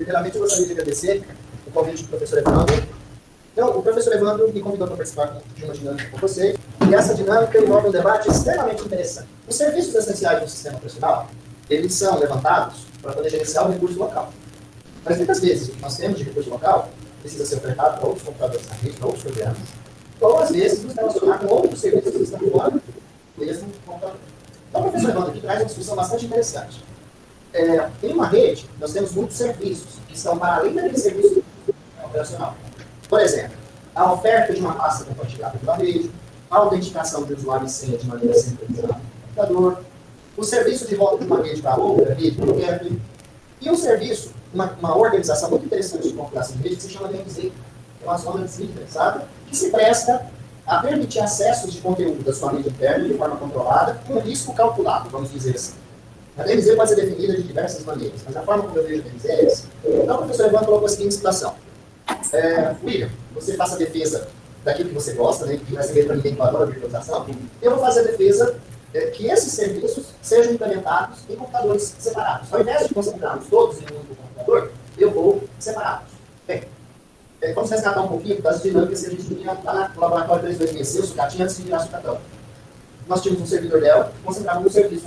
Primeiramente, eu gostaria de agradecer o convite do professor Evandro. Então, o professor Evandro me convidou para participar de uma dinâmica com vocês, e essa dinâmica envolve um debate extremamente interessante. Os serviços essenciais do sistema operacional, eles são levantados para poder gerenciar o recurso local. Mas muitas vezes, o que nós temos de recurso local precisa ser ofertado para outros computadores na rede, para outros programas, ou às vezes nos relacionar com outros serviços que estão fora do mesmo computador. Então, o professor Evandro aqui traz uma discussão bastante interessante. Em uma rede, nós temos muitos serviços que estão para além daquele serviço operacional. Por exemplo, a oferta de uma pasta compartilhada pela rede, a autenticação de usuário e senha de maneira centralizada no computador, o serviço de volta de uma rede para outra rede, por exemplo, e um serviço, uma organização muito interessante de configuração de rede que se chama DMZ, que é uma zona descentralizada, que se presta a permitir acessos de conteúdo da sua rede interna de forma controlada, com risco calculado, vamos dizer assim. A DMZ pode ser definida de diversas maneiras, mas a forma como eu vejo a DMZ é essa. Então, o professor Evandro colocou a seguinte situação. William, você faça a defesa daquilo que você gosta, né, que vai ser para ninguém que adora a virtualização. Eu vou fazer a defesa que esses serviços sejam implementados em computadores separados. Ao invés de concentrarmos todos em um único computador, eu vou separá-los. Bem, vamos resgatar um pouquinho das dinâmicas que a gente tinha lá no laboratório 3266, o Sucatinha, antes de virar Sucatão. Nós tínhamos um servidor Dell que concentrava no serviço,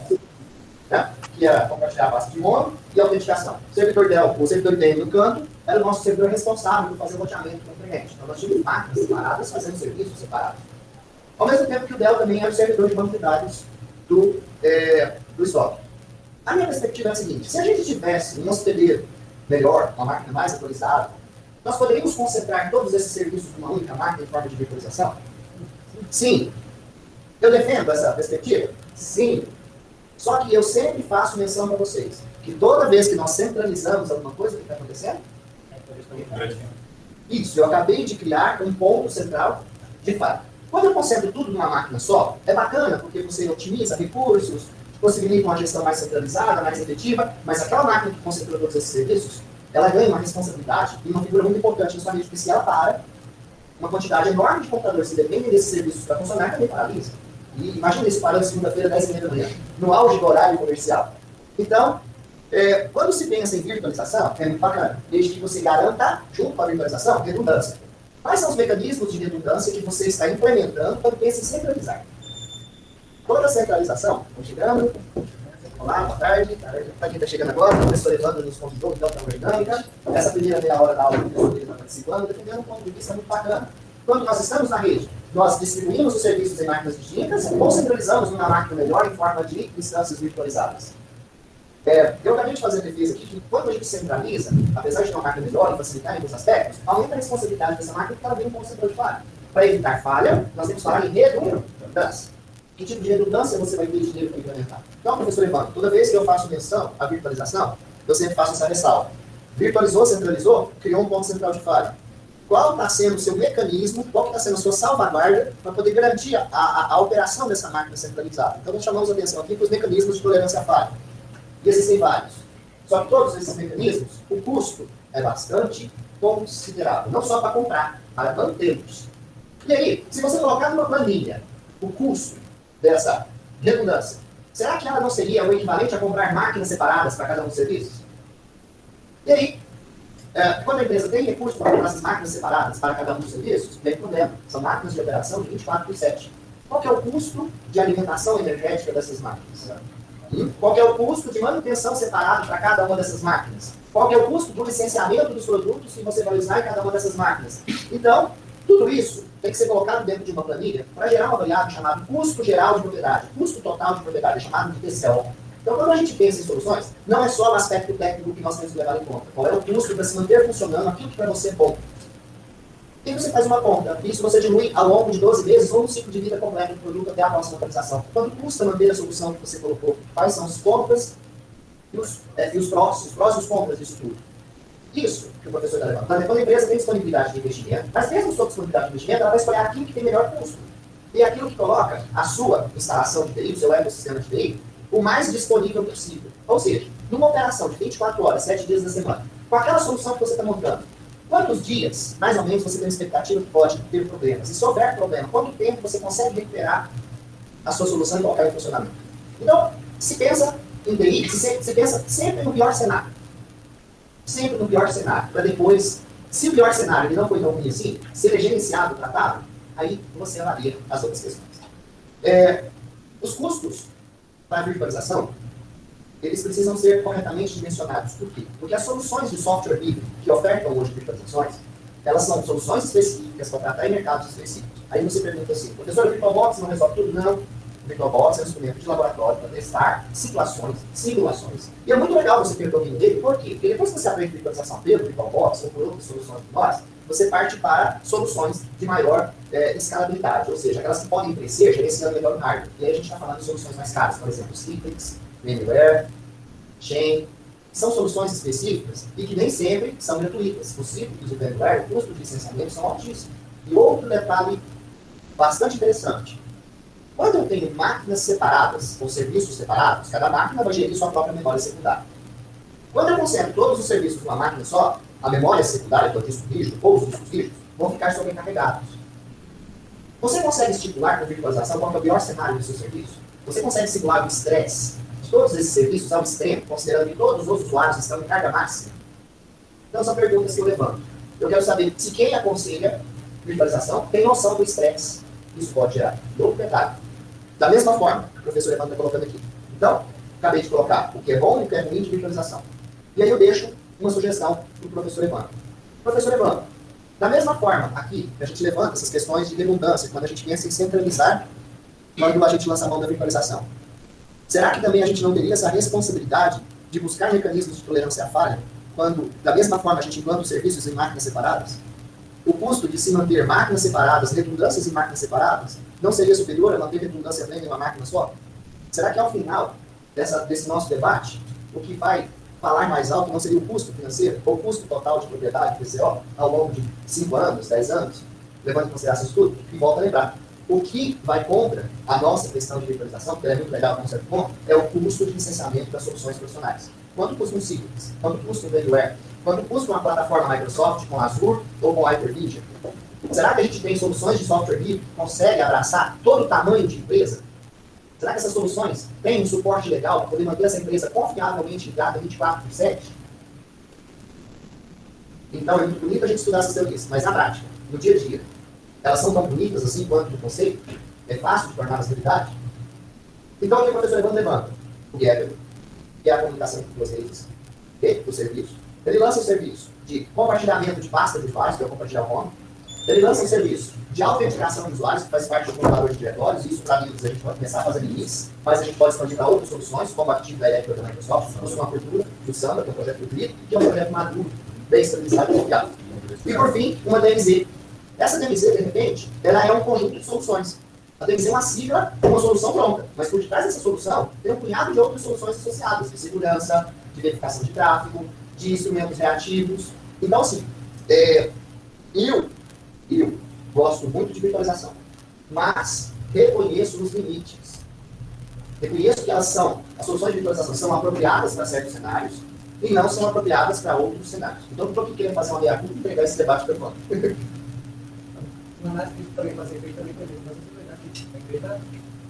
né, que era compartilhar a base de mono e autenticação. O servidor Dell, o servidor IBM no canto, era o nosso servidor responsável por fazer o roteamento com o cliente. Então, nós tínhamos máquinas separadas fazendo serviços separados. Ao mesmo tempo que o Dell também era o servidor de banco de dados do estoque. A minha perspectiva é a seguinte: se a gente tivesse um hospedeiro melhor, uma máquina mais atualizada, nós poderíamos concentrar todos esses serviços numa única máquina em forma de virtualização? Sim. Eu defendo essa perspectiva? Sim. Só que eu sempre faço menção para vocês que toda vez que nós centralizamos alguma coisa, o que está acontecendo? Isso, eu acabei de criar um ponto central de fato. Quando eu concentro tudo numa máquina só, é bacana, porque você otimiza recursos, possibilita uma gestão mais centralizada, mais efetiva, mas aquela máquina que concentrou todos esses serviços, ela ganha uma responsabilidade e uma figura muito importante na sua rede, porque se ela para, uma quantidade enorme de computadores que dependem desses serviços para funcionar também paralisa. E imagina isso parando segunda-feira, 10h30 da manhã, no auge do horário comercial. Então, quando se pensa em virtualização, é muito bacana, desde que você garanta, junto com a virtualização, redundância. Quais são os mecanismos de redundância que você está implementando quando pensa em centralizar? Toda centralização, estamos chegando. Olá, boa tarde. Para quem está chegando agora, o professor Evandro nos convidou então para uma dinâmica. Essa primeira meia hora da aula, o professor está participando, defendendo um ponto de vista muito bacana. Quando nós estamos na rede, nós distribuímos os serviços em máquinas distintas ou centralizamos numa máquina melhor em forma de instâncias virtualizadas. Eu acabei de fazer a defesa aqui que quando a gente centraliza, apesar de ter uma máquina melhor e facilitar em alguns aspectos, aumenta a responsabilidade dessa máquina que ela vem como setor de falha. Para evitar falha, nós temos que falar em redundância. Que tipo de redundância você vai ter dinheiro para implementar? Então, professor Evandro, toda vez que eu faço menção à virtualização, eu sempre faço essa ressalva. Virtualizou, centralizou, criou um ponto central de falha. Qual está sendo o seu mecanismo, qual está sendo a sua salvaguarda para poder garantir a operação dessa máquina centralizada? Então, nós chamamos a atenção aqui para os mecanismos de tolerância à falha. E existem vários. Só que todos esses mecanismos, o custo é bastante considerável. Não só para comprar, para mantê-los. E aí, se você colocar numa planilha o custo dessa redundância, será que ela não seria o equivalente a comprar máquinas separadas para cada um dos serviços? E aí, quando a empresa tem recursos para comprar essas máquinas separadas para cada um dos serviços, vem problema. São máquinas de operação de 24/7. Qual que é o custo de alimentação energética dessas máquinas? Qual que é o custo de manutenção separado para cada uma dessas máquinas? Qual que é o custo do licenciamento dos produtos que você vai usar em cada uma dessas máquinas? Então, tudo isso tem que ser colocado dentro de uma planilha para gerar uma variável chamada custo geral de propriedade, custo total de propriedade, chamado de TCO. Então, quando a gente pensa em soluções, não é só o aspecto técnico que nós temos que levar em conta. Qual é o custo para se manter funcionando aquilo que para você é bom? E você faz uma conta. Isso você dilui ao longo de 12 meses ou no ciclo de vida completo do produto até a próxima atualização. Quanto custa manter a solução que você colocou? Quais são os contras e os prós e os contras disso tudo? Isso que o professor está levando. Quando a empresa tem disponibilidade de investimento, mas mesmo sob disponibilidade de investimento, ela vai escolher aquilo que tem melhor custo. E aquilo que coloca a sua instalação de TI, o seu ecossistema de TI, o mais disponível possível. Ou seja, numa operação de 24 horas, 7 dias na semana, com aquela solução que você está montando, quantos dias, mais ou menos, você tem expectativa que pode ter problemas? E se houver problema, quanto tempo você consegue recuperar a sua solução e colocar em funcionamento? Então, se pensa em TI, se pensa sempre no pior cenário. sempre no pior cenário, para depois, se o pior cenário ele não foi tão ruim assim, se ele é gerenciado, tratado, aí você avalia as outras questões. Os custos para a virtualização, eles precisam ser corretamente dimensionados. Por quê? Porque as soluções de software livre que ofertam hoje virtualizações, elas são soluções específicas para tratar em mercados específicos. Aí você pergunta assim, professor, o VirtualBox não resolve tudo? Não. O VirtualBox é um instrumento de laboratório para testar situações, simulações. E é muito legal você ter o domínio dele, por quê? Porque depois que você aprende virtualização pelo VirtualBox ou por outras soluções de nós, você parte para soluções de maior escalabilidade, ou seja, aquelas que podem crescer gerenciando melhor o hardware. E aí a gente está falando de soluções mais caras, por exemplo, Citrix, VMware, Chain. São soluções específicas e que nem sempre são gratuitas. O Citrix e o VMware, o custo de licenciamento são altíssimos. E outro detalhe bastante interessante. Quando eu tenho máquinas separadas, ou serviços separados, cada máquina vai gerir sua própria memória secundária. Quando eu concentro todos os serviços numa máquina só, a memória secundária, que é o disco rígido, ou os discos rígidos, vão ficar sobrecarregados. Você consegue estipular com virtualização qual é o pior cenário do seu serviço? Você consegue simular o estresse de todos esses serviços ao extremo, considerando que todos os usuários estão em carga máxima? Então, são perguntas que eu levanto. Eu quero saber se quem aconselha virtualização tem noção do estresse. Isso pode gerar outro detalhe. Da mesma forma, o professor Evandro está colocando aqui. Então, acabei de colocar o que é bom e o que é ruim de virtualização. E aí eu deixo uma sugestão para o professor Evandro. Professor Evandro, da mesma forma, aqui, a gente levanta essas questões de redundância, quando a gente pensa em centralizar, quando a gente lança a mão da virtualização. Será que também a gente não teria essa responsabilidade de buscar mecanismos de tolerância à falha, quando, da mesma forma, a gente implanta os serviços em máquinas separadas? O custo de se manter máquinas separadas, redundâncias em máquinas separadas, não seria superior a manter redundância plena em uma máquina só? Será que ao final desse nosso debate, o que vai falar mais alto não seria o custo financeiro, ou o custo total de propriedade, PCO, ao longo de 5 anos, 10 anos, levando em consideração isso tudo? E volta a lembrar, o que vai contra a nossa questão de virtualização, que é muito legal, com um certo ponto, é o custo de licenciamento das soluções profissionais. Quanto custa um Citrix? Quanto custa um VMware? Quanto custa uma plataforma Microsoft com Azure ou com Hyper-V? Será que a gente tem soluções de software livre que conseguem abraçar todo o tamanho de empresa? Será que essas soluções têm um suporte legal para poder manter essa empresa confiavelmente ligada 24/7? Então, é muito bonito a gente estudar essas teorias, mas na prática, no dia a dia, elas são tão bonitas assim quanto no conceito? É fácil de torná-las realidade? Então, o que o professor Evandro levanta? O Gabriel, que é a comunicação entre duas redes, e o serviço. Ele lança um serviço de compartilhamento de pasta de usuários, que é o compartilhar o home. Ele lança um serviço de autenticação de usuários, que faz parte do computador de diretórios, e isso para Linux a gente pode começar a fazer limites, mas a gente pode expandir para outras soluções, como a Active Directory da Microsoft, como uma abertura do Samba, que é um projeto do CRI, que é um projeto maduro, bem estabilizado e confiável. E por fim, uma DMZ. Essa DMZ, de repente, ela é um conjunto de soluções. A DMZ é uma sigla, uma solução pronta, mas por detrás dessa solução tem um punhado de outras soluções associadas, de segurança, de verificação de tráfego, de instrumentos reativos. Então, assim, eu gosto muito de virtualização, mas reconheço os limites. Reconheço que as soluções de virtualização são apropriadas para certos cenários e não são apropriadas para outros cenários. Então, estou aqui querendo fazer uma meia-culpa e entregar esse debate para o Evandro. Uma análise que também vai ser feita também por exemplo, a empresa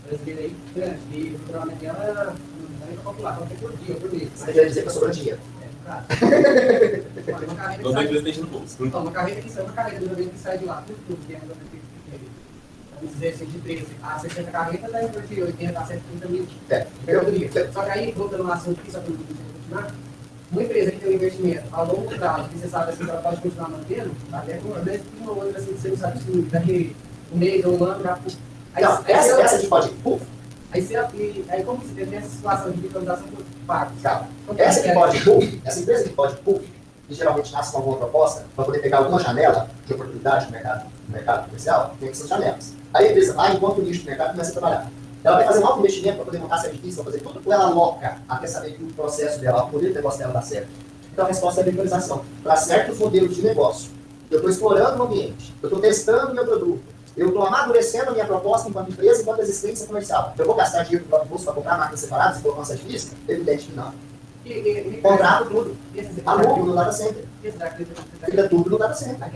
brasileira aí grande, e o faturamento dela não dá para calcular, pode ser por dia, por mês. Você quer dizer que eu sou dinheiro? Claro. Toda empresa tem no bolso. Então, uma carreira que sai de lá, tudo que é vamos dizer assim, de 13 a 60 carretas, daí de 80 a 130 mil. Só que aí, voltando no assunto que só para continuar, uma empresa que tem um investimento a longo prazo, que você sabe assim, que ela pode continuar mantendo, até uma outra assim, que você não sabe se daqui um mês ou um ano já. Então, essa de pode. Aí como você tem essa situação de virtualização por pagos? Calma. Essa que pode PUC, essa empresa que pode PUC, que geralmente nasce com alguma proposta, para poder pegar alguma janela de oportunidade no mercado comercial, tem que ser janelas. Aí a empresa vai, enquanto o nicho do mercado começa a trabalhar. Ela vai fazer um alto investimento para poder montar serviços, para fazer tudo com ela louca, até saber que o processo dela, o modelo de negócio dela dá certo. Então a resposta é a virtualização. Para certos modelos de negócio, eu estou explorando o ambiente, eu estou testando o meu produto, eu estou amadurecendo a minha proposta enquanto empresa, enquanto existência comercial. Eu vou gastar dinheiro no próprio bolso para comprar máquinas separadas e colocar uma sede física? Evidente que não. Contrato tudo. Alugo no data center. Fica tudo no data center.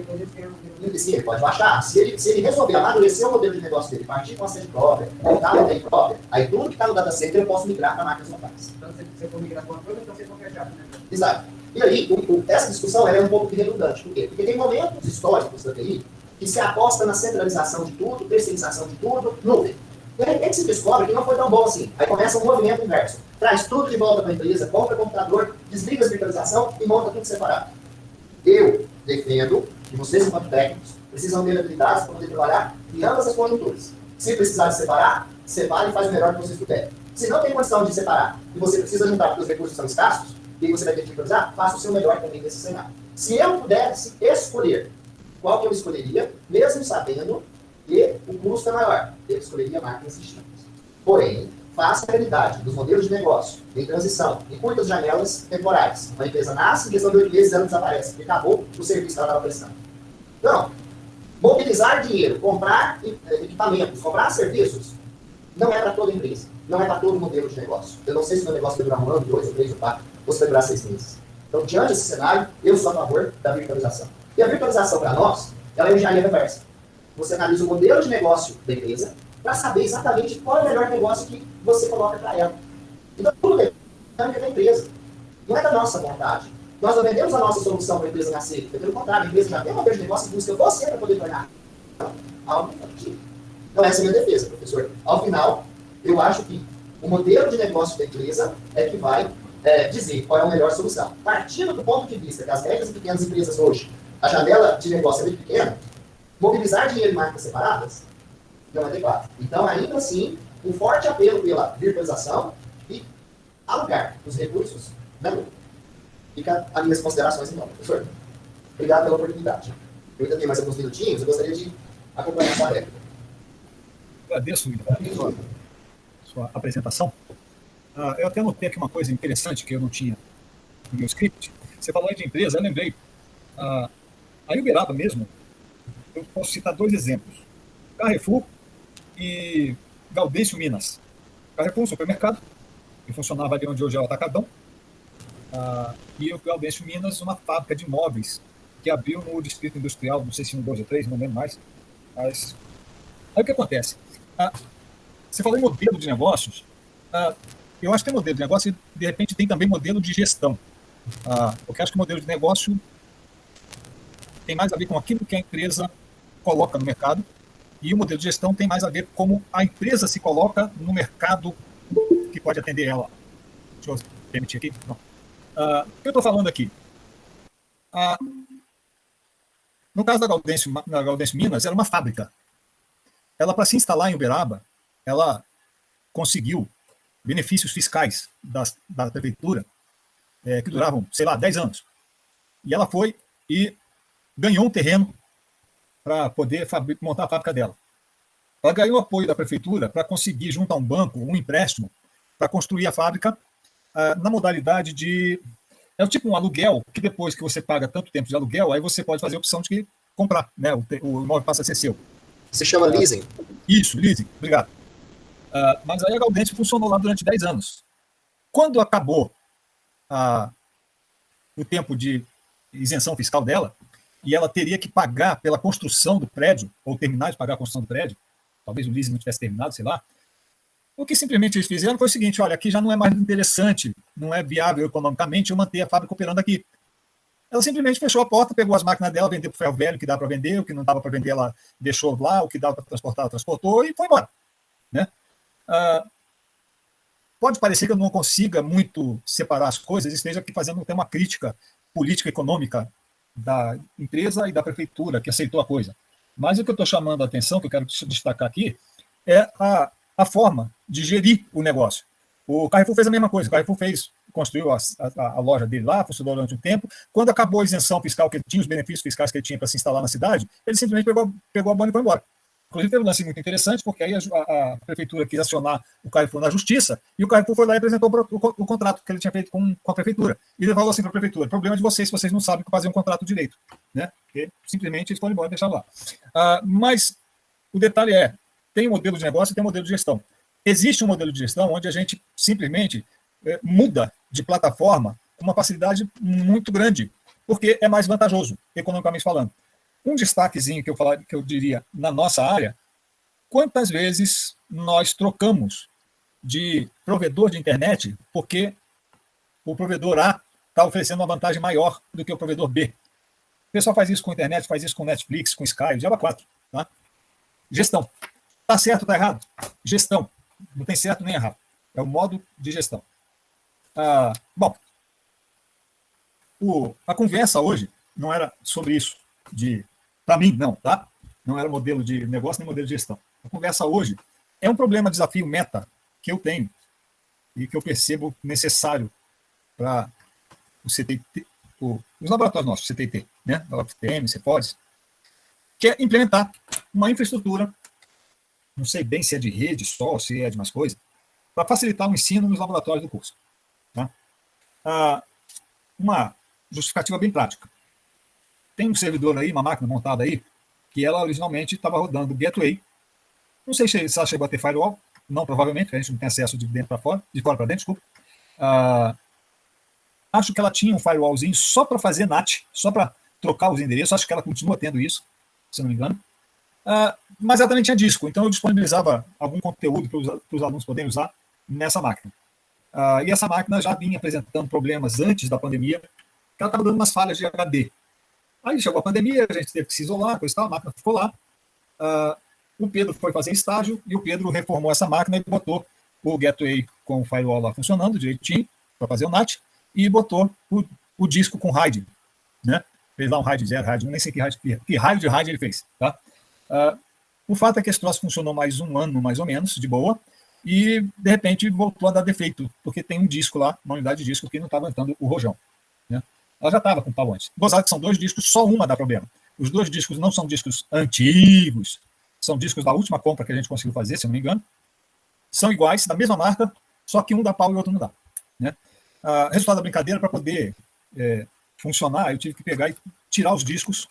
Sim, ele pode baixar. Se ele resolver amadurecer o modelo de negócio dele, partir com a sede própria, montar uma TI própria, aí tudo que está no data center eu posso migrar para máquinas locais. Então, se você for migrar com uma coisa, então você for fechado, né? Exato. E aí, essa discussão ela é um pouco redundante. Por quê? Porque tem momentos históricos da TI que se aposta na centralização de tudo, terceirização de tudo, nuvem. De repente se descobre que não foi tão bom assim. Aí começa um movimento inverso. Traz tudo de volta para a empresa, compra computador, desliga a virtualização e monta tudo separado. Eu defendo que vocês, enquanto técnicos, precisam ter habilidades para poder trabalhar em ambas as conjunturas. Se precisar de separar, separe e faz o melhor que vocês puderem. Se não tem condição de separar e você precisa juntar porque os recursos são escassos, e você vai ter que virtualizar, faça o seu melhor também nesse cenário. Se eu pudesse escolher qual que eu escolheria, mesmo sabendo que o custo é maior, eu escolheria máquinas distintas. Porém, faça a realidade dos modelos de negócio em transição, em curtas janelas temporais. Uma empresa nasce, em questão de 8 meses ela desaparece, porque acabou o serviço que ela estava prestando. Então, mobilizar dinheiro, comprar equipamentos, comprar serviços, não é para toda empresa, não é para todo modelo de negócio. Eu não sei se o meu negócio vai durar 1 ano, 2, ou 3, ou 4, ou se vai durar 6 meses. Então, diante desse cenário, eu sou a favor da virtualização. E a virtualização, para nós, ela é engenharia reversa. Você analisa o modelo de negócio da empresa para saber exatamente qual é o melhor negócio que você coloca para ela. Então, tudo é da empresa. Não é da nossa vontade. Nós não vendemos a nossa solução para a empresa nascer. Pelo contrário, a empresa já tem um modelo de negócio e busca você para poder tornar algo factível. Então, essa é a minha defesa, professor. Ao final, eu acho que o modelo de negócio da empresa é que vai dizer qual é a melhor solução. Partindo do ponto de vista que as médias e pequenas empresas hoje, a janela de negócio é muito pequena, mobilizar dinheiro em máquinas separadas não é adequado. Então, ainda assim, um forte apelo pela virtualização e alugar os recursos da nuvem. Fica as minhas considerações, então, professor. Obrigado pela oportunidade. Eu ainda tenho mais alguns minutinhos, eu gostaria de acompanhar a sua réplica. Agradeço sua apresentação. Eu até notei aqui uma coisa interessante que eu não tinha no meu script. Você falou aí de empresa, eu lembrei. A Uberaba mesmo, eu posso citar 2 exemplos. Carrefour e Gaudêncio Minas. Carrefour, um supermercado, que funcionava ali onde hoje é o Atacadão. E o Gaudêncio Minas, uma fábrica de móveis que abriu no Distrito Industrial, não sei se 1, 2 ou 3, não lembro mais. Mas aí o que acontece? Você falou em modelo de negócios. Eu acho que tem modelo de negócio e, de repente, tem também modelo de gestão. Porque acho que o modelo de negócio tem mais a ver com aquilo que a empresa coloca no mercado e o modelo de gestão tem mais a ver com como a empresa se coloca no mercado que pode atender ela. Deixa eu permitir aqui. Não. O que eu estou falando aqui? No caso da Gaudêncio Minas, era uma fábrica. Ela, para se instalar em Uberaba, ela conseguiu benefícios fiscais da prefeitura que duravam, sei lá, 10 anos. E ela foi e ganhou um terreno para poder montar a fábrica dela. Ela ganhou apoio da prefeitura para conseguir, junto a um banco, um empréstimo para construir a fábrica na modalidade de... É tipo um aluguel, que depois que você paga tanto tempo de aluguel, aí você pode fazer a opção de comprar, né? O imóvel passa a ser seu. Se chama leasing. Isso, leasing, obrigado. Mas aí a Gaudêncio funcionou lá durante 10 anos. Quando acabou o tempo de isenção fiscal dela, e ela teria que pagar pela construção do prédio, ou terminar de pagar a construção do prédio, talvez o leasing não tivesse terminado, sei lá, o que simplesmente eles fizeram foi o seguinte: olha, aqui já não é mais interessante, não é viável economicamente eu manter a fábrica operando aqui. Ela simplesmente fechou a porta, pegou as máquinas dela, vendeu para o ferro velho, o que dá para vender, o que não dava para vender, ela deixou lá, o que dava para transportar, ela transportou e foi embora. Né? Pode parecer que eu não consiga muito separar as coisas, esteja aqui fazendo até uma crítica política econômica da empresa e da prefeitura que aceitou a coisa. Mas o que eu estou chamando a atenção, que eu quero destacar aqui, é a forma de gerir o negócio. O Carrefour fez a mesma coisa. O Carrefour construiu a loja dele lá, funcionou durante um tempo. Quando acabou a isenção fiscal que ele tinha, os benefícios fiscais que ele tinha para se instalar na cidade, ele simplesmente pegou a bola e foi embora. Inclusive, teve um lance muito interessante, porque aí a prefeitura quis acionar o Carrefour na justiça, e o Carrefour foi lá e apresentou o contrato que ele tinha feito com a prefeitura. E ele falou assim para a prefeitura: o problema é de vocês, se vocês não sabem fazer um contrato direito. Né? Porque simplesmente eles foram embora e deixaram lá. Mas o detalhe é, tem um modelo de negócio e tem um modelo de gestão. Existe um modelo de gestão onde a gente simplesmente muda de plataforma com uma facilidade muito grande, porque é mais vantajoso, economicamente falando. Um destaquezinho que eu diria na nossa área: quantas vezes nós trocamos de provedor de internet porque o provedor A está oferecendo uma vantagem maior do que o provedor B. O pessoal faz isso com a internet, faz isso com Netflix, com Sky, Diaba 4. Tá? Gestão. Está certo ou está errado? Gestão. Não tem certo nem errado. É o modo de gestão. Bom, a conversa hoje não era sobre isso. Para mim, não, tá? Não era modelo de negócio nem modelo de gestão. A conversa hoje é um problema, desafio, meta que eu tenho e que eu percebo necessário para o CTT, os laboratórios nossos, CTT, né? Da UFTM, CEPODES, que é implementar uma infraestrutura, não sei bem se é de rede só, se é de mais coisa, para facilitar o ensino nos laboratórios do curso. Tá? Uma justificativa bem prática. Tem um servidor aí, uma máquina montada aí, que ela originalmente estava rodando Gateway. Não sei se ela chegou a ter firewall, não, provavelmente, a gente não tem acesso de dentro para fora, de fora para dentro, desculpa. Acho que ela tinha um firewallzinho só para fazer NAT, só para trocar os endereços, acho que ela continua tendo isso, se não me engano. Mas ela também tinha disco, então eu disponibilizava algum conteúdo para os alunos poderem usar nessa máquina. E essa máquina já vinha apresentando problemas antes da pandemia, que ela estava dando umas falhas de HD. Aí chegou a pandemia, a gente teve que se isolar, coisa e tal, a máquina ficou lá. O Pedro foi fazer estágio e o Pedro reformou essa máquina e botou o Gateway com o firewall lá funcionando direitinho para fazer o NAT e botou o disco com RAID, né? Fez lá um RAID 0, RAID 1, nem sei que raio de RAID ele fez, tá? O fato é que esse troço funcionou mais um ano, mais ou menos, de boa, e de repente voltou a dar defeito, porque tem um disco lá, uma unidade de disco que não está aguentando o rojão, né? Ela já estava com pau antes. Gozado que são 2 discos, só uma dá problema. Os 2 discos não são discos antigos, são discos da última compra que a gente conseguiu fazer, se eu não me engano. São iguais, da mesma marca, só que um dá pau e o outro não dá, né? Resultado da brincadeira, para poder funcionar, eu tive que pegar e tirar os discos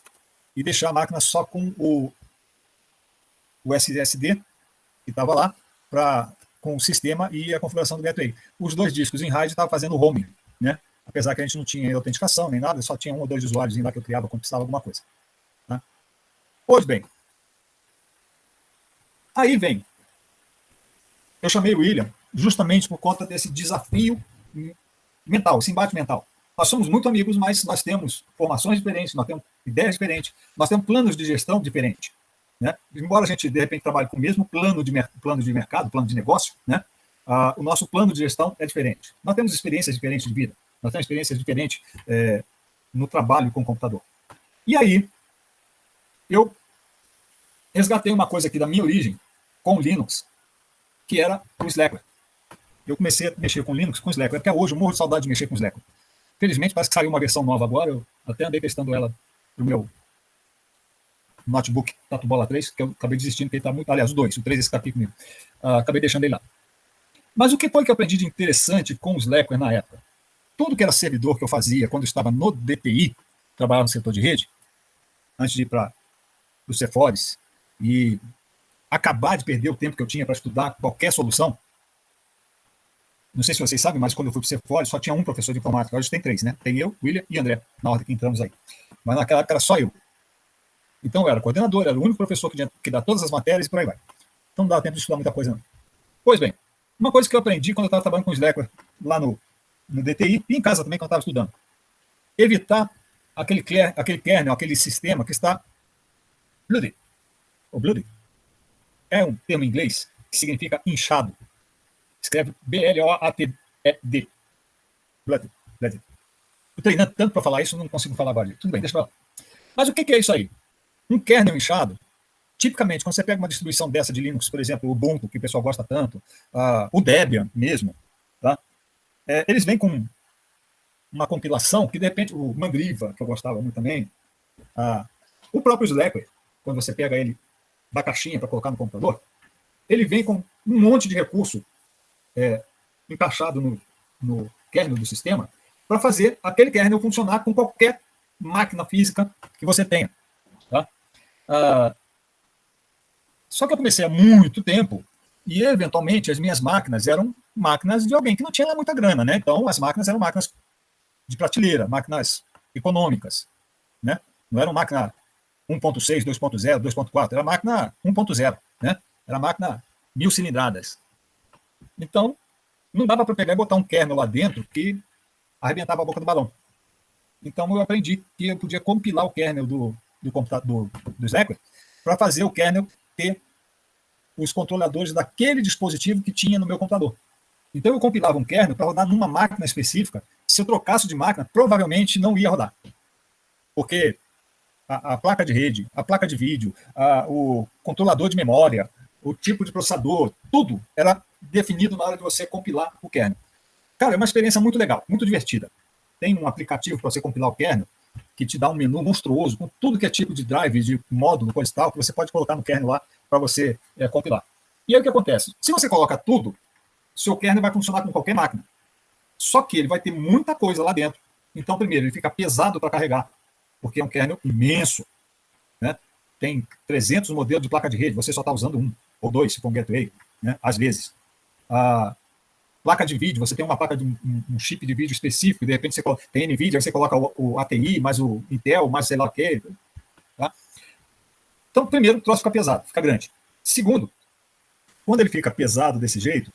e deixar a máquina só com o SSD que estava lá, com o sistema e a configuração do Gateway. Os 2 discos em RAID estavam fazendo roaming, né? Apesar que a gente não tinha autenticação nem nada, só tinha 1 ou 2 usuários lá que eu criava quando precisava alguma coisa. Tá? Pois bem, aí vem. Eu chamei o William justamente por conta desse desafio mental, esse embate mental. Nós somos muito amigos, mas nós temos formações diferentes, nós temos ideias diferentes, nós temos planos de gestão diferentes, né? Embora a gente, de repente, trabalhe com o mesmo plano de mercado, plano de negócio, né? O nosso plano de gestão é diferente. Nós temos experiências diferentes de vida, nós temos experiências diferentes no trabalho com o computador. E aí, eu resgatei uma coisa aqui da minha origem com o Linux, que era o Slackware. Eu comecei a mexer com Linux, com Slackware, até hoje eu morro de saudade de mexer com Slackware. Felizmente, parece que saiu uma versão nova agora, eu até andei testando ela no meu notebook Tatu Bola 3, que eu acabei desistindo, porque ele está muito... Aliás, o 2, o 3 esse está aqui comigo. Acabei deixando ele lá. Mas o que foi que eu aprendi de interessante com o Slackware na época? Tudo que era servidor que eu fazia quando eu estava no DTI, trabalhava no setor de rede, antes de ir para o Cephores, e acabar de perder o tempo que eu tinha para estudar qualquer solução. Não sei se vocês sabem, mas quando eu fui para o Cephores, só tinha um professor de informática. Hoje tem 3, né? Tem eu, William e André, na ordem que entramos aí. Mas naquela época era só eu. Então eu era coordenador, era o único professor que dá todas as matérias e por aí vai. Então não dava tempo de estudar muita coisa, não. Pois bem, uma coisa que eu aprendi quando eu estava trabalhando com o Slackware lá no DTI, e em casa também, quando eu estava estudando. Evitar aquele kernel, aquele sistema que está bloody. O bloody é um termo em inglês que significa inchado. Escreve B-L-O-A-T-E-D. Bloody. Eu treinando tanto para falar isso, não consigo falar agora. Tudo bem, deixa eu falar. Mas o que é isso aí? Um kernel inchado, tipicamente, quando você pega uma distribuição dessa de Linux, por exemplo, o Ubuntu, que o pessoal gosta tanto, o Debian mesmo, tá? Eles vêm com uma compilação que, de repente, o Mandriva, que eu gostava muito também, o próprio Slackware, quando você pega ele da caixinha para colocar no computador, ele vem com um monte de recurso encaixado no kernel do sistema para fazer aquele kernel funcionar com qualquer máquina física que você tenha. Tá? Só que eu comecei há muito tempo e, eventualmente, as minhas máquinas eram máquinas de alguém que não tinha lá muita grana, né? Então, as máquinas eram máquinas de prateleira, máquinas econômicas, né? Não era uma máquina 1.6, 2.0, 2.4, era máquina 1.0, né? Era máquina 1000 cilindradas. Então, não dava para pegar e botar um kernel lá dentro que arrebentava a boca do balão. Então eu aprendi que eu podia compilar o kernel do computador do Slackware para fazer o kernel ter os controladores daquele dispositivo que tinha no meu computador. Então eu compilava um kernel para rodar numa máquina específica. Se eu trocasse de máquina, provavelmente não ia rodar. Porque a placa de rede, a placa de vídeo, o controlador de memória, o tipo de processador, tudo era definido na hora de você compilar o kernel. Cara, é uma experiência muito legal, muito divertida. Tem um aplicativo para você compilar o kernel que te dá um menu monstruoso com tudo que é tipo de drive, de módulo, coisa e tal, que você pode colocar no kernel lá para você compilar. E aí o que acontece? Se você coloca tudo, seu kernel vai funcionar com qualquer máquina. Só que ele vai ter muita coisa lá dentro. Então, primeiro, ele fica pesado para carregar, porque é um kernel imenso. Né? Tem 300 modelos de placa de rede, você só está usando um ou dois, se for um gateway, né? Às vezes. A placa de vídeo, você tem uma placa de um chip de vídeo específico, de repente você tem NVIDIA, você coloca o ATI, mais o Intel, mais sei lá o quê. Tá? Então, primeiro, o troço fica pesado, fica grande. Segundo, quando ele fica pesado desse jeito,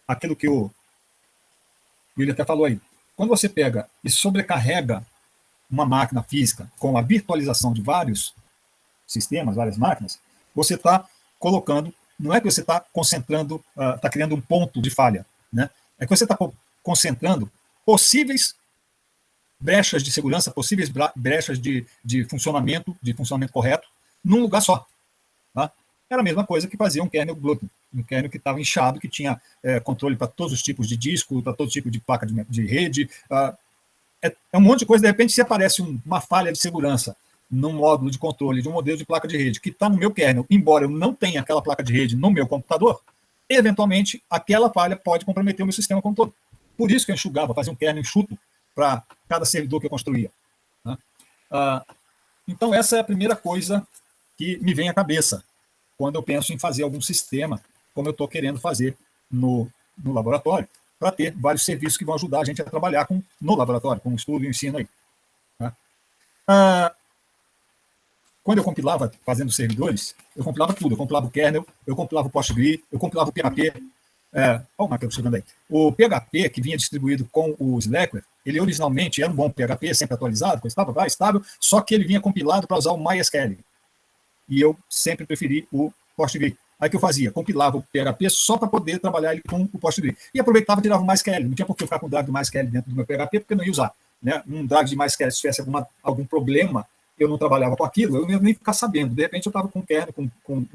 aquilo que o William até falou aí, quando você pega e sobrecarrega uma máquina física com a virtualização de vários sistemas, várias máquinas, você está colocando, não é que você está concentrando, está criando um ponto de falha, né? É que você está concentrando possíveis brechas de segurança, possíveis brechas de funcionamento correto, num lugar só. Tá? Era a mesma coisa que fazia um kernel gluten, um kernel que estava inchado, que tinha controle para todos os tipos de disco, para todo tipo de placa de rede. É um monte de coisa, de repente, se aparece uma falha de segurança num módulo de controle de um modelo de placa de rede que está no meu kernel, embora eu não tenha aquela placa de rede no meu computador, eventualmente aquela falha pode comprometer o meu sistema como todo. Por isso que eu enxugava, fazia um kernel enxuto para cada servidor que eu construía. Né? Então, essa é a primeira coisa que me vem à cabeça quando eu penso em fazer algum sistema, como eu estou querendo fazer no laboratório, para ter vários serviços que vão ajudar a gente a trabalhar no laboratório, com o estudo e o ensino aí. Tá? Quando eu compilava, fazendo servidores, eu compilava tudo. Eu compilava o kernel, eu compilava o PostgreSQL, eu compilava o PHP. Olha o Marcelo chegando aí. O PHP, que vinha distribuído com o Slackware, ele originalmente era um bom PHP, sempre atualizado, estava estável, só que ele vinha compilado para usar o MySQL. E eu sempre preferi o PostgreSQL. Aí o que eu fazia? Compilava o PHP só para poder trabalhar ele com o PostgreSQL. E aproveitava e tirava o MySQL. Não tinha por que eu ficar com o drive do MySQL dentro do meu PHP, porque eu não ia usar. Né? Um drive de MySQL, se tivesse algum problema, eu não trabalhava com aquilo, eu não ia nem ficar sabendo. De repente eu estava com um kernel, com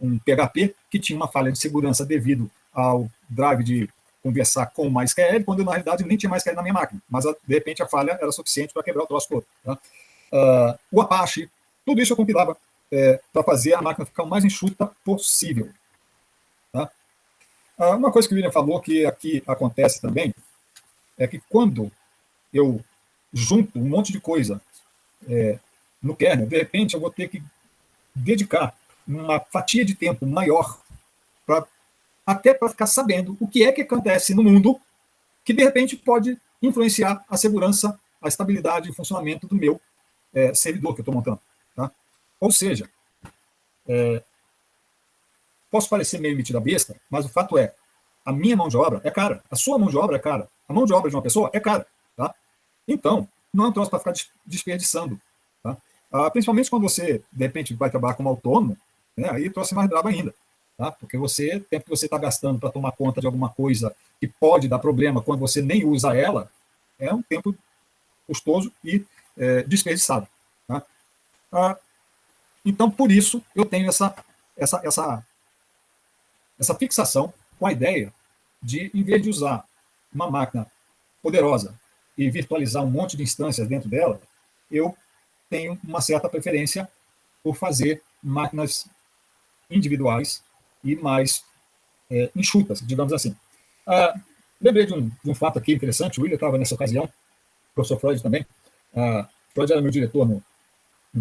um PHP que tinha uma falha de segurança devido ao drive de conversar com o MySQL, quando eu, na realidade, nem tinha MySQL na minha máquina. Mas, de repente, a falha era suficiente para quebrar o troço todo. Tá? O Apache, tudo isso eu compilava para fazer a máquina ficar o mais enxuta possível. Tá? Uma coisa que o William falou que aqui acontece também é que quando eu junto um monte de coisa no kernel, de repente eu vou ter que dedicar uma fatia de tempo maior até para ficar sabendo o que é que acontece no mundo que, de repente, pode influenciar a segurança, a estabilidade e o funcionamento do meu servidor que eu estou montando. Tá? Ou seja, posso parecer meio metido a besta, mas o fato é, a minha mão de obra é cara, a sua mão de obra é cara, a mão de obra de uma pessoa é cara. Tá? Então, não é um troço para ficar desperdiçando. Tá? Principalmente quando você, de repente, vai trabalhar como autônomo, né, aí trouxe mais brabo ainda. Tá? Porque o tempo que você está gastando para tomar conta de alguma coisa que pode dar problema quando você nem usa ela, é um tempo custoso e desperdiçado. Tá? Então, por isso, eu tenho essa fixação com a ideia de, em vez de usar uma máquina poderosa e virtualizar um monte de instâncias dentro dela, eu tenho uma certa preferência por fazer máquinas individuais e mais enxutas, digamos assim. Lembrei de um fato aqui interessante, o William estava nessa ocasião, o professor Freud também. Freud era meu diretor no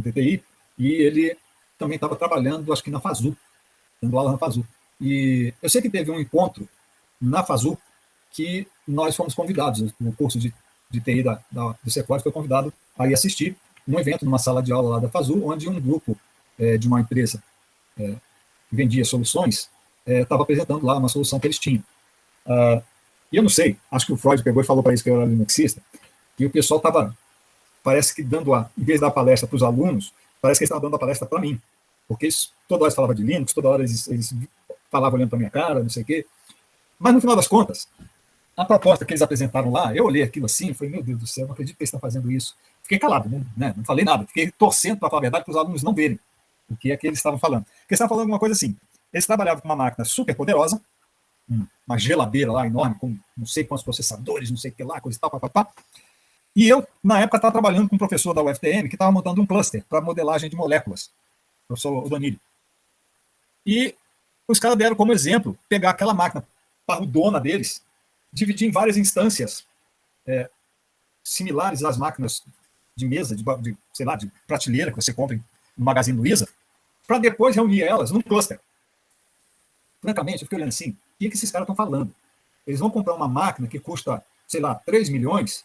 TTI, e ele também estava trabalhando, acho que na FASU, dando aula na FASU. E eu sei que teve um encontro na FASU que nós fomos convidados, no curso de TI do Secor foi convidado a ir assistir um evento numa sala de aula lá da FASU, onde um grupo de uma empresa que vendia soluções estava apresentando lá uma solução que eles tinham. E eu não sei, acho que o Freud pegou e falou para isso que eu era linuxista, e o pessoal estava, parece que em vez de dar palestra para os alunos, parece que eles estavam dando a palestra para mim. Porque toda hora eles falavam de Linux, toda hora eles falavam olhando para minha cara, não sei o quê. Mas no final das contas, a proposta que eles apresentaram lá, eu olhei aquilo assim e falei, meu Deus do céu, não acredito que eles estão fazendo isso. Fiquei calado, né? Não falei nada, fiquei torcendo, para falar a verdade, para os alunos não verem o que é que eles estavam falando. Porque eles estavam falando uma coisa assim, eles trabalhavam com uma máquina super poderosa, uma geladeira lá enorme, com não sei quantos processadores, não sei o que lá, coisa e tal, papapá. E eu, na época, estava trabalhando com um professor da UFTM que estava montando um cluster para modelagem de moléculas, o professor O'Donnell. E os caras deram como exemplo pegar aquela máquina parrudona deles, dividir em várias instâncias similares às máquinas de mesa, sei lá, de prateleira que você compra no Magazine Luiza, para depois reunir elas num cluster. Francamente, eu fiquei olhando assim, o que esses caras estão falando? Eles vão comprar uma máquina que custa, sei lá, 3 milhões,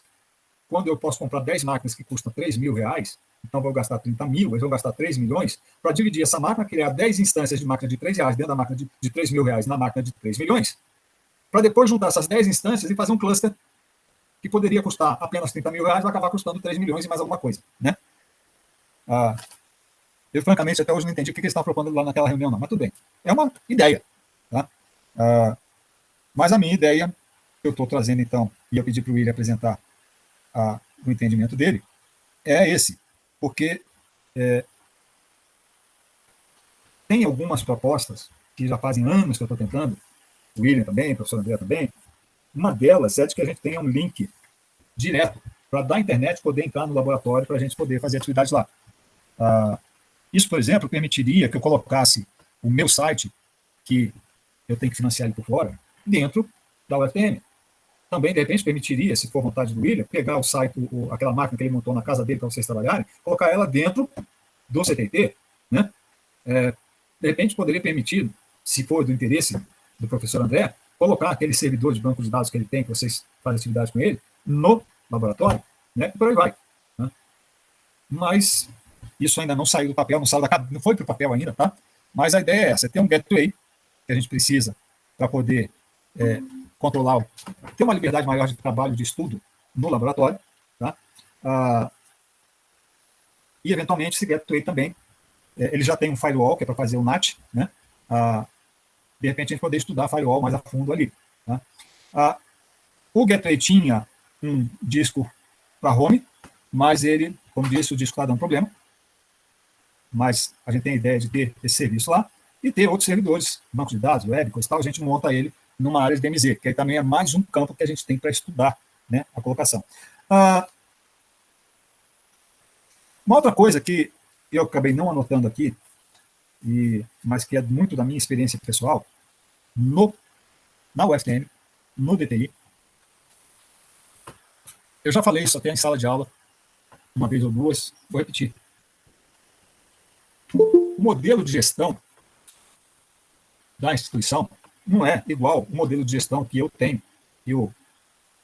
quando eu posso comprar 10 máquinas que custam 3 mil reais, então vou gastar 30 mil, eles vão gastar 3 milhões, para dividir essa máquina, criar 10 instâncias de máquina de 3 reais dentro da máquina de 3 mil reais na máquina de 3 milhões, para depois juntar essas 10 instâncias e fazer um cluster que poderia custar apenas 30 mil reais, vai acabar custando 3 milhões e mais alguma coisa, né? Eu, francamente, até hoje não entendi o que eles estavam propondo lá naquela reunião, não, mas tudo bem. É uma ideia, tá? Mas a minha ideia, que eu estou trazendo, então, e eu pedi para o William apresentar o entendimento dele, é esse, porque tem algumas propostas que já fazem anos que eu estou tentando, o William também, o professor André também, uma delas é de que a gente tenha um link direto para da internet poder entrar no laboratório para a gente poder fazer atividades lá. Isso, por exemplo, permitiria que eu colocasse o meu site, que eu tenho que financiar ele por fora, dentro da UFM. Também, de repente, permitiria, se for vontade do William, pegar o site, aquela máquina que ele montou na casa dele para vocês trabalharem, colocar ela dentro do CTT, né? De repente, poderia permitir, se for do interesse do professor André, colocar aquele servidor de banco de dados que ele tem, que vocês fazem atividade com ele, no laboratório, né? E por aí vai. Né? Mas isso ainda não saiu do papel, não foi para o papel ainda, tá? Mas a ideia é essa, ter um gateway que a gente precisa para poder controlar, ter uma liberdade maior de trabalho, de estudo no laboratório, tá? E, eventualmente, esse gateway também, ele já tem um firewall, que é para fazer o NAT, né? De repente, a gente poder estudar firewall mais a fundo ali. Tá? O gateway tinha um disco para home, mas ele, como disse, o disco está dando problema, mas a gente tem a ideia de ter esse serviço lá, e ter outros servidores, banco de dados, web, coisa e tal, a gente monta ele numa área de DMZ, que aí também é mais um campo que a gente tem para estudar, né, a colocação. Uma outra coisa que eu acabei não anotando aqui, mas que é muito da minha experiência pessoal, na UFM, no DTI, eu já falei isso até em sala de aula, uma vez ou duas, vou repetir. O modelo de gestão da instituição não é igual o modelo de gestão que eu tenho e o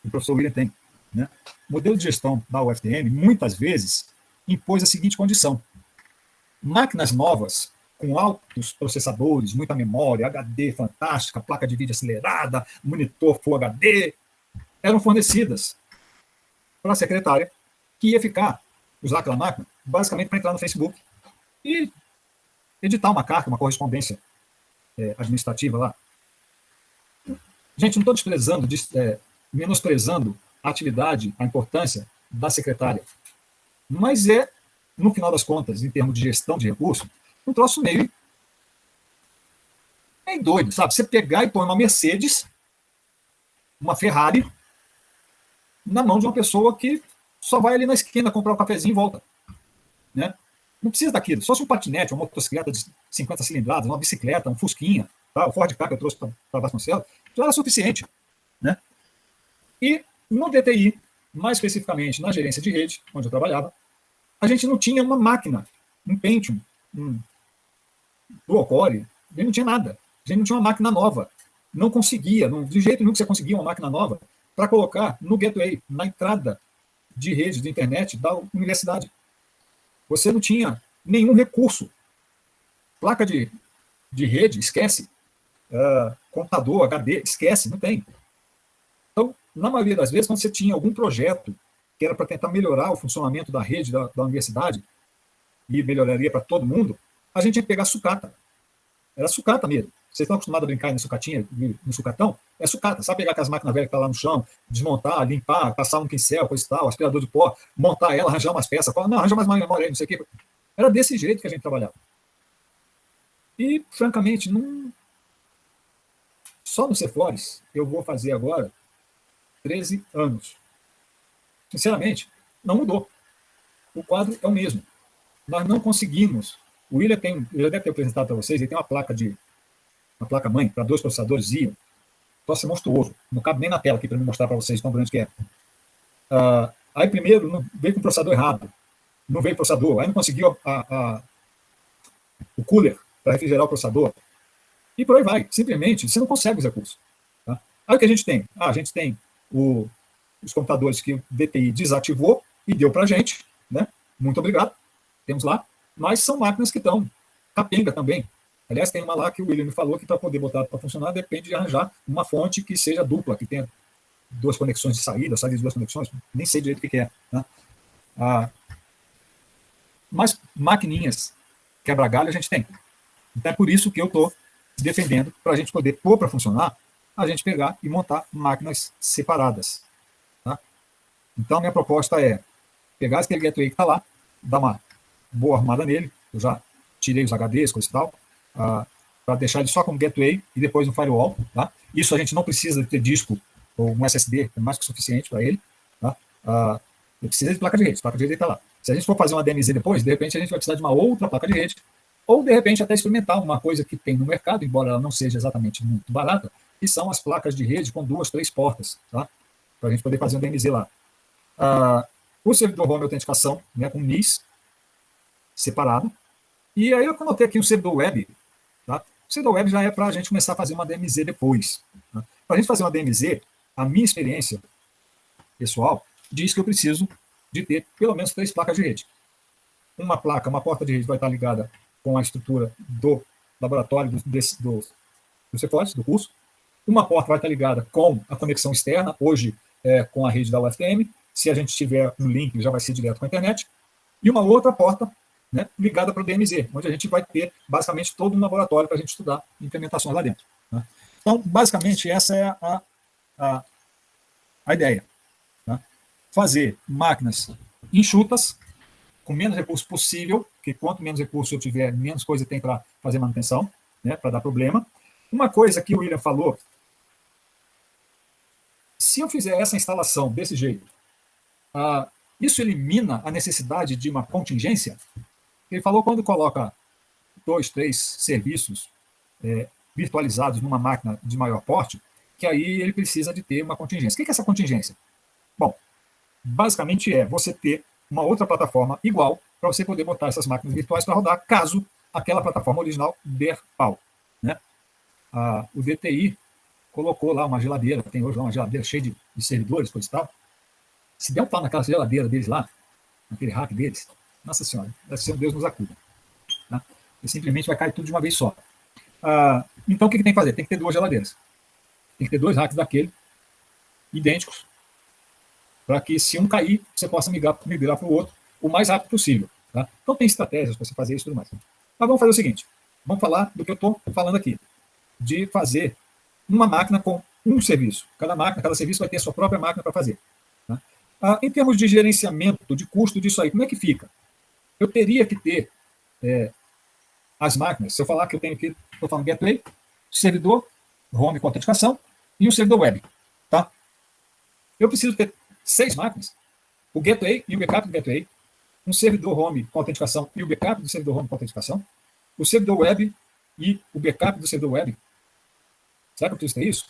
professor William tem. Né? O modelo de gestão da UFTM, muitas vezes, impôs a seguinte condição. Máquinas novas, com altos processadores, muita memória, HD fantástica, placa de vídeo acelerada, monitor Full HD, eram fornecidas para a secretária, que ia usar aquela máquina, basicamente para entrar no Facebook e editar uma carta, uma correspondência administrativa lá. Gente, não estou desprezando, menosprezando a atividade, a importância da secretária, mas no final das contas, em termos de gestão de recursos, um troço meio doido, sabe? Você pegar e pôr uma Mercedes, uma Ferrari, na mão de uma pessoa que só vai ali na esquina comprar um cafezinho e volta. Né? Não precisa daquilo. Só se um patinete, uma motocicleta de 50 cilindradas, uma bicicleta, um fusquinha, tá? O Ford Ka que eu trouxe para Vasconcelos, já era suficiente. Né? E no DTI, mais especificamente na gerência de rede, onde eu trabalhava, a gente não tinha uma máquina, um Pentium, um Dual Core, a gente não tinha nada. A gente não tinha uma máquina nova. Não conseguia, de jeito nenhum que você conseguia uma máquina nova para colocar no gateway, na entrada de rede de internet da universidade. Você não tinha nenhum recurso. Placa de rede, esquece. Computador, HD, esquece, não tem. na maioria das vezes, quando você tinha algum projeto que era para tentar melhorar o funcionamento da rede da universidade, e melhoraria para todo mundo, a gente tinha que pegar sucata. Era sucata mesmo. Vocês estão acostumados a brincar na sucatinha, no sucatão? É sucata. Sabe pegar aquelas máquinas velhas que estão lá no chão, desmontar, limpar, passar um pincel, coisa e tal, aspirador de pó, montar ela, arranjar umas peças. Não, arranja mais uma memória aí, não sei o quê. Era desse jeito que a gente trabalhava. E, francamente, não... só no Cefores eu vou fazer agora 13 anos. Sinceramente, não mudou. O quadro é o mesmo. Nós não conseguimos. O William já deve ter apresentado para vocês, ele tem uma placa mãe para 2 processadores Xeon. Nossa, é monstruoso. Não cabe nem na tela aqui para me mostrar para vocês quão grande que é. Aí primeiro veio com o processador errado. Não veio o processador. Aí não conseguiu o cooler para refrigerar o processador. E por aí vai. Simplesmente, você não consegue os recursos. Tá? Aí o que a gente tem? A gente tem os computadores que o DTI desativou e deu para a gente. Né? Muito obrigado. Temos lá. Mas são máquinas que estão capenga também. Aliás, tem uma lá que o William me falou que para poder botar para funcionar depende de arranjar uma fonte que seja dupla, que tenha 2 conexões de saída de 2 conexões, nem sei direito o que é. Né? Mas maquininhas quebra-galho a gente tem. Então é por isso que eu estou defendendo, para a gente poder pôr para funcionar, a gente pegar e montar máquinas separadas. Tá? Então, minha proposta é pegar aquele gateway que está lá, dar uma boa arrumada nele, eu já tirei os HDs, coisa e tal, para deixar ele só como gateway e depois no firewall. Tá? Isso a gente não precisa de ter disco ou um SSD, é mais que suficiente para ele. Tá? Ele precisa de placa de rede, está lá. Se a gente for fazer uma DMZ depois, de repente a gente vai precisar de uma outra placa de rede, ou de repente até experimentar uma coisa que tem no mercado, embora ela não seja exatamente muito barata, que são as placas de rede com 2, 3 portas, tá? Para a gente poder fazer um DMZ lá. O servidor home autenticação, né, com NIS separado. E aí eu coloquei aqui um servidor web. Tá? O servidor web já é para a gente começar a fazer uma DMZ depois. Tá? Para a gente fazer uma DMZ, a minha experiência pessoal diz que eu preciso de ter pelo menos 3 placas de rede. Uma porta de rede vai estar ligada com a estrutura do laboratório do Cefores, do curso. Uma porta vai estar ligada com a conexão externa, hoje com a rede da UFTM. Se a gente tiver um link, já vai ser direto com a internet. E uma outra porta, né, ligada para o DMZ, onde a gente vai ter basicamente todo um laboratório para a gente estudar implementações lá dentro. Né? Então, basicamente, essa é a ideia. Né? Fazer máquinas enxutas, com menos recurso possível, porque quanto menos recurso eu tiver, menos coisa tem para fazer manutenção, né, para dar problema. Uma coisa que o William falou, se eu fizer essa instalação desse jeito, isso elimina a necessidade de uma contingência? Ele falou quando coloca 2, 3 serviços virtualizados numa máquina de maior porte, que aí ele precisa de ter uma contingência. O que é essa contingência? Bom, basicamente é você ter uma outra plataforma igual para você poder botar essas máquinas virtuais para rodar, caso aquela plataforma original der pau. Né? O DTI colocou lá uma geladeira, tem hoje lá uma geladeira cheia de servidores, coisa e tal. Se der um pau naquela geladeira deles lá, naquele rack deles, nossa senhora, deve ser um Deus nos acuda. Tá? E simplesmente vai cair tudo de uma vez só. Então o que tem que fazer? Tem que ter 2 geladeiras. Tem que ter 2 racks daquele, idênticos, para que se um cair, você possa migrar para o outro o mais rápido possível. Tá? Então tem estratégias para você fazer isso e tudo mais. Mas vamos fazer o seguinte, vamos falar do que eu estou falando aqui, de fazer uma máquina com um serviço. Cada serviço vai ter a sua própria máquina para fazer. Tá? Em termos de gerenciamento, de custo disso aí, como é que fica? Eu teria que ter as máquinas, se eu falar que eu tenho aqui, estou falando gateway, servidor, home com autenticação e um servidor web. Tá? Eu preciso ter 6 máquinas, o gateway e o backup do gateway, um servidor home com autenticação e o backup do servidor home com autenticação, o servidor web e o backup do servidor web. Será que eu preciso ter isso?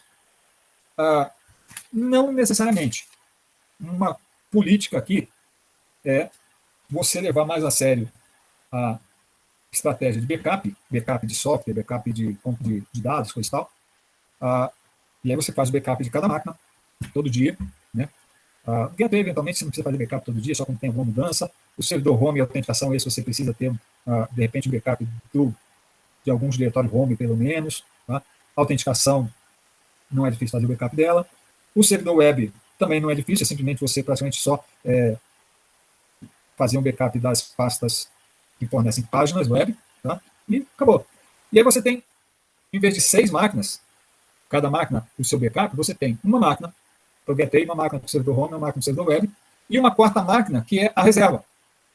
Não necessariamente. Uma política aqui é você levar mais a sério a estratégia de backup de software, backup de dados, coisa e tal. E aí você faz o backup de cada máquina, todo dia, né? O gateway, eventualmente, você não precisa fazer backup todo dia, só quando tem alguma mudança. O servidor home e autenticação, esse você precisa ter, de repente, um backup de alguns diretórios home, pelo menos. Tá? A autenticação, não é difícil fazer o backup dela. O servidor web também não é difícil, é simplesmente você praticamente só fazer um backup das pastas que fornecem páginas web, tá? E acabou. E aí você tem, em vez de 6 máquinas, cada máquina o seu backup, você tem uma máquina para o gateway, uma máquina para o servidor home, uma máquina para o servidor web, e uma quarta máquina, que é a reserva.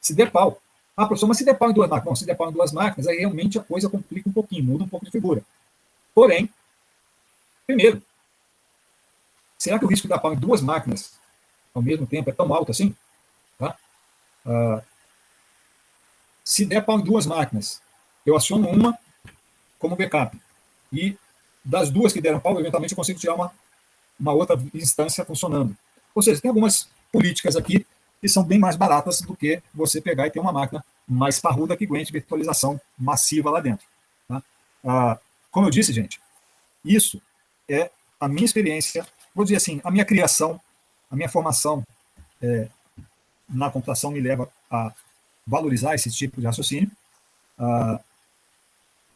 Se der pau. Ah, professor, mas se der pau em 2 máquinas? Bom, se der pau em 2 máquinas, aí realmente a coisa complica um pouquinho, muda um pouco de figura. Porém, primeiro, será que o risco de dar pau em 2 máquinas ao mesmo tempo é tão alto assim? Tá? Se der pau em 2 máquinas, eu aciono uma como backup. E das 2 que deram pau, eventualmente eu consigo tirar uma outra instância funcionando. Ou seja, tem algumas políticas aqui que são bem mais baratas do que você pegar e ter uma máquina mais parruda que aguente virtualização massiva lá dentro. Tá? Como eu disse, gente, isso é a minha experiência, vou dizer assim, a minha criação, a minha formação na computação me leva a valorizar esse tipo de raciocínio,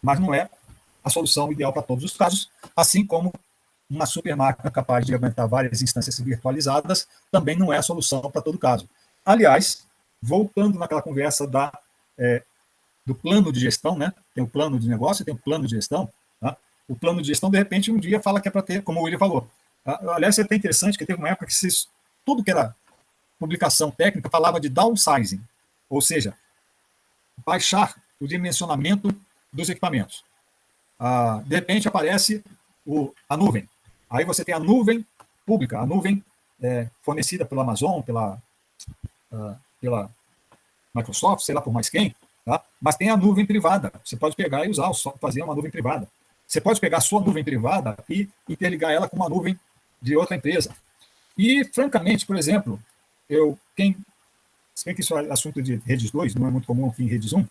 mas não é a solução ideal para todos os casos, assim como uma super máquina capaz de aguentar várias instâncias virtualizadas também não é a solução para todo caso. Aliás, voltando naquela conversa do plano de gestão, né? Tem o plano de negócio, tem o plano de gestão. Tá? O plano de gestão, de repente, um dia fala que é para ter, como o William falou. Aliás, é até interessante que teve uma época que tudo que era publicação técnica falava de downsizing, ou seja, baixar o dimensionamento dos equipamentos. De repente aparece a nuvem. Aí você tem a nuvem pública, a nuvem fornecida pela Amazon, pela Microsoft, sei lá por mais quem, tá? Mas tem a nuvem privada. Você pode pegar e usar, fazer uma nuvem privada. Você pode pegar a sua nuvem privada e interligar ela com uma nuvem de outra empresa. E, francamente, por exemplo, se bem que isso é assunto de redes 2, não é muito comum aqui em redes 1,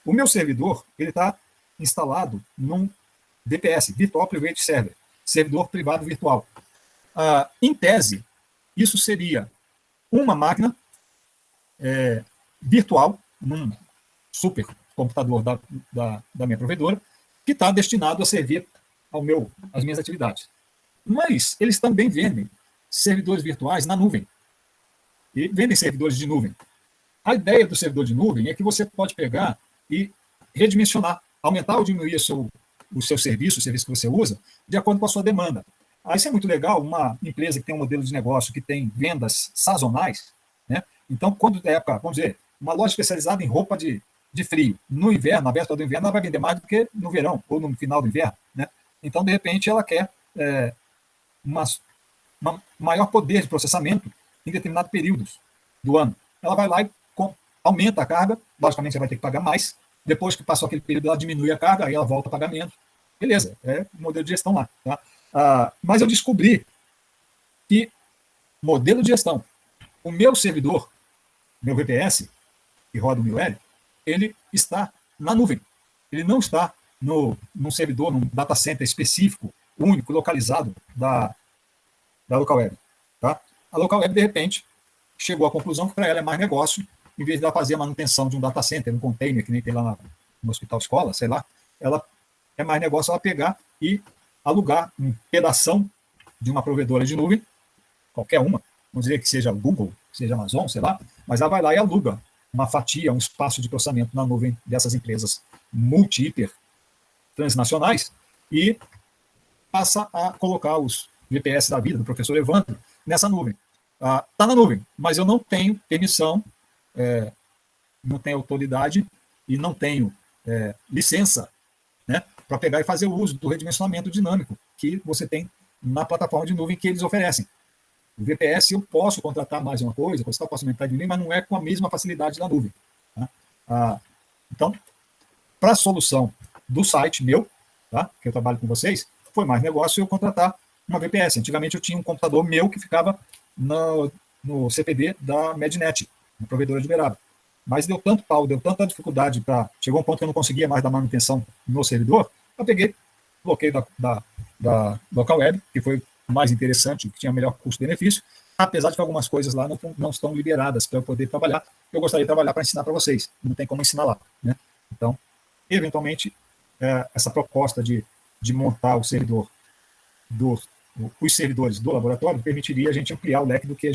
o meu servidor está instalado num VPS, Virtual Private Server, servidor privado virtual. Em tese, isso seria uma máquina virtual, num supercomputador da minha provedora, que está destinado a servir às minhas atividades. Mas eles também vendem servidores virtuais na nuvem. E vendem servidores de nuvem. A ideia do servidor de nuvem é que você pode pegar e redimensionar, aumentar ou diminuir o seu serviço, o serviço que você usa, de acordo com a sua demanda. Isso é muito legal, uma empresa que tem um modelo de negócio que tem vendas sazonais, né? Então, quando é época, vamos dizer, uma loja especializada em roupa de frio, no inverno, na véspera do inverno, ela vai vender mais do que no verão ou no final do inverno, né? Então, de repente, ela quer maior poder de processamento em determinados períodos do ano. Ela vai lá e aumenta a carga, logicamente você vai ter que pagar mais, depois que passou aquele período ela diminui a carga, aí ela volta a pagar menos. Beleza, é o modelo de gestão lá. Tá? Mas eu descobri que modelo de gestão, o meu servidor, meu VPS, que roda o MilL, ele está na nuvem. Ele não está num servidor, num data center específico, único, localizado da local web. Tá? A local web, de repente, chegou à conclusão que para ela é mais negócio, em vez de ela fazer a manutenção de um data center, um container, que nem tem lá no hospital escola, sei lá, ela é mais negócio ela pegar e alugar um pedação de uma provedora de nuvem, qualquer uma, vamos dizer que seja Google, que seja Amazon, sei lá, mas ela vai lá e aluga uma fatia, um espaço de processamento na nuvem dessas empresas multi-hiper transnacionais e passa a colocar os VPS da vida do professor Evandro nessa nuvem. Está na nuvem, mas eu não tenho permissão, não tenho autoridade e não tenho licença, né, para pegar e fazer o uso do redimensionamento dinâmico que você tem na plataforma de nuvem que eles oferecem. O VPS eu posso contratar mais uma coisa, posso aumentar de nuvem, mas não é com a mesma facilidade da nuvem. Tá? Então, para a solução do site meu, tá, que eu trabalho com vocês, foi mais negócio eu contratar uma VPS. Antigamente eu tinha um computador meu que ficava no CPD da Mednet, na provedora de Uberaba. Mas deu tanto pau, deu tanta dificuldade, chegou um ponto que eu não conseguia mais dar manutenção no servidor, eu peguei, bloqueio da local web, que foi mais interessante, que tinha melhor custo-benefício, apesar de que algumas coisas lá não estão liberadas para eu poder trabalhar. Eu gostaria de trabalhar para ensinar para vocês, não tem como ensinar lá. Né? Então, eventualmente, essa proposta de montar o servidor os servidores do laboratório, permitiria a gente ampliar o leque do que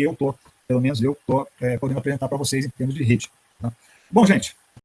eu estou, pelo menos eu estou podendo apresentar para vocês em termos de rede. Tá? Bom, gente,